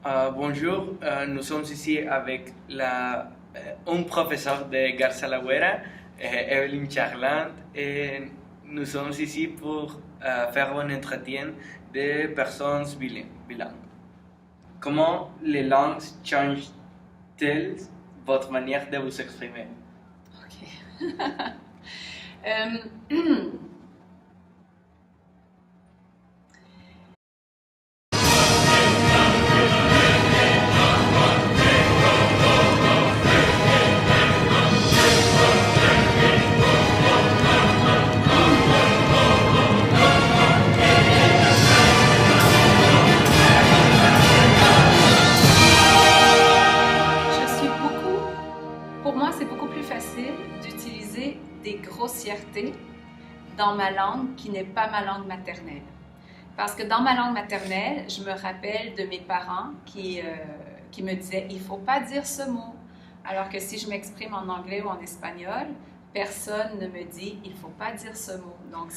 Bonjour, nous sommes ici avec un professeur de Garza La Güera, Evelyn Charland, et nous sommes ici pour faire un entretien de personnes bilingues. Comment les langues changent-elles votre manière de vous exprimer? Ok. Pour moi, c'est beaucoup plus facile d'utiliser des grossièretés dans ma langue qui n'est pas ma langue maternelle. Parce que dans ma langue maternelle, je me rappelle de mes parents qui me disaient « il ne faut pas dire ce mot ». Alors que si je m'exprime en anglais ou en espagnol, personne ne me dit « il ne faut pas dire ce mot ». Donc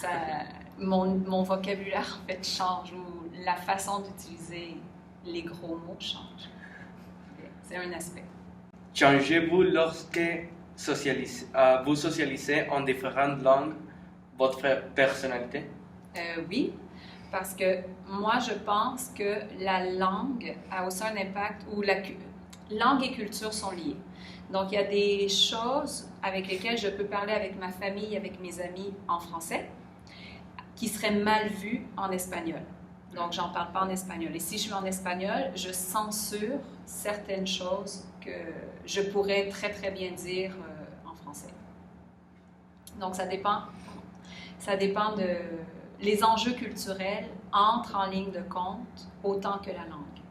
mon vocabulaire en fait change ou la façon d'utiliser les gros mots change. C'est un aspect. Changez-vous lorsque vous socialisez en différentes langues votre personnalité? Oui, parce que moi je pense que la langue a aussi un impact où langue et culture sont liées. Donc il y a des choses avec lesquelles je peux parler avec ma famille, avec mes amis en français, qui seraient mal vues en espagnol. Donc, j'en parle pas en espagnol. Et si je suis en espagnol, je censure certaines choses que je pourrais très, très bien dire en français. Donc, ça dépend de... Les enjeux culturels entrent en ligne de compte autant que la langue.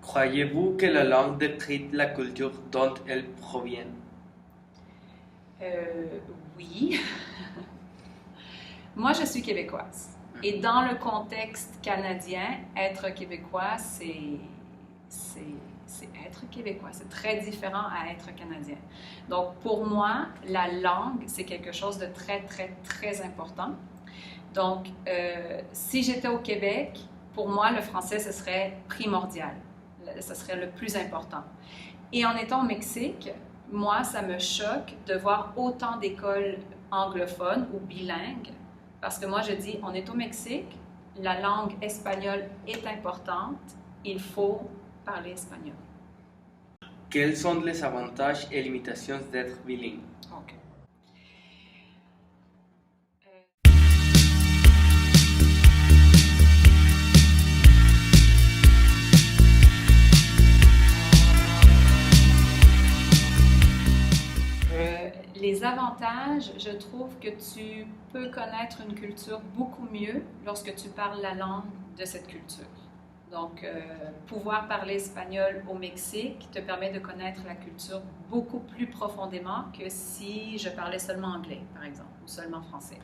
Croyez-vous que la langue décrit la culture dont elle provient? Oui. Moi, je suis québécoise. Et dans le contexte canadien, être québécois, c'est être québécois. C'est très différent à être canadien. Donc, pour moi, la langue, c'est quelque chose de très, très, très important. Donc, si j'étais au Québec, pour moi, le français, ce serait primordial. Ce serait le plus important. Et en étant au Mexique, moi, ça me choque de voir autant d'écoles anglophones ou bilingues. Parce que moi, je dis, on est au Mexique, la langue espagnole est importante, il faut parler espagnol. Quels sont les avantages et limitations d'être bilingue? Okay. Les avantages, je trouve que tu peux connaître une culture beaucoup mieux lorsque tu parles la langue de cette culture. Donc, pouvoir parler espagnol au Mexique te permet de connaître la culture beaucoup plus profondément que si je parlais seulement anglais, par exemple, ou seulement français.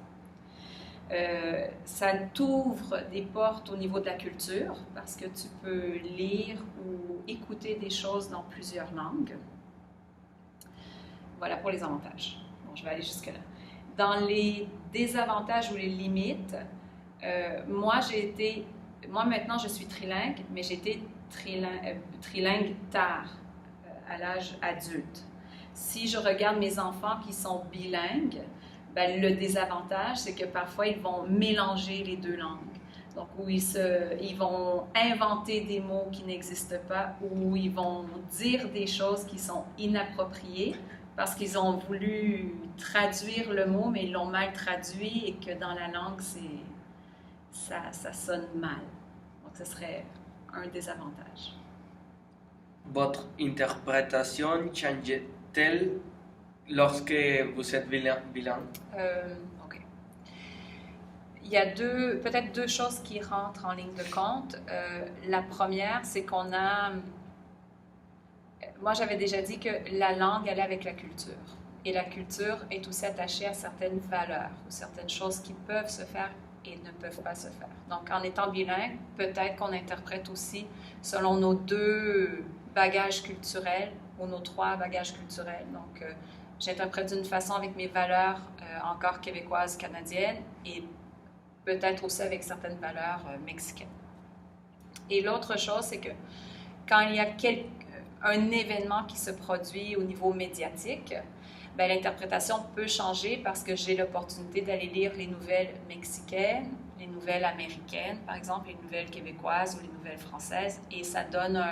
Ça t'ouvre des portes au niveau de la culture parce que tu peux lire ou écouter des choses dans plusieurs langues. Voilà pour les avantages. Bon, je vais aller jusque-là. Dans les désavantages ou les limites, moi maintenant je suis trilingue, mais j'ai été trilingue tard, à l'âge adulte. Si je regarde mes enfants qui sont bilingues, ben, le désavantage, c'est que parfois ils vont mélanger les deux langues. Donc, où ils vont inventer des mots qui n'existent pas, ou ils vont dire des choses qui sont inappropriées, parce qu'ils ont voulu traduire le mot, mais ils l'ont mal traduit et que dans la langue, ça sonne mal. Donc, ce serait un désavantage. Votre interprétation change-t-elle lorsque vous êtes bilingue? OK. Il y a peut-être deux choses qui rentrent en ligne de compte. La première, c'est qu'on a... Moi, j'avais déjà dit que la langue allait avec la culture. Et la culture est aussi attachée à certaines valeurs ou certaines choses qui peuvent se faire et ne peuvent pas se faire. Donc, en étant bilingue, peut-être qu'on interprète aussi selon nos deux bagages culturels ou nos trois bagages culturels. Donc, j'interprète d'une façon avec mes valeurs encore québécoises, canadiennes et peut-être aussi avec certaines valeurs mexicaines. Et l'autre chose, c'est que quand il y a un événement qui se produit au niveau médiatique, ben, l'interprétation peut changer parce que j'ai l'opportunité d'aller lire les nouvelles mexicaines, les nouvelles américaines, par exemple, les nouvelles québécoises ou les nouvelles françaises, et ça donne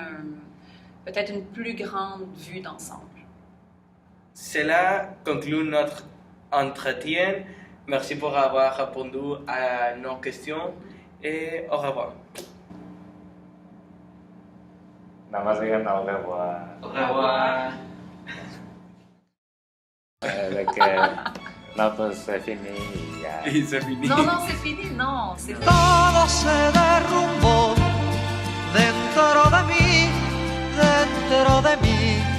peut-être une plus grande vue d'ensemble. Cela conclut notre entretien. Merci pour avoir répondu à nos questions et au revoir. Nada más digan au revoir. Au revoir. De que no, pues c'est fini y ya. Y c'est fini. Non, non, c'est fini, non, c'est fini. Todo se derrumbó dentro de mí, dentro de mí.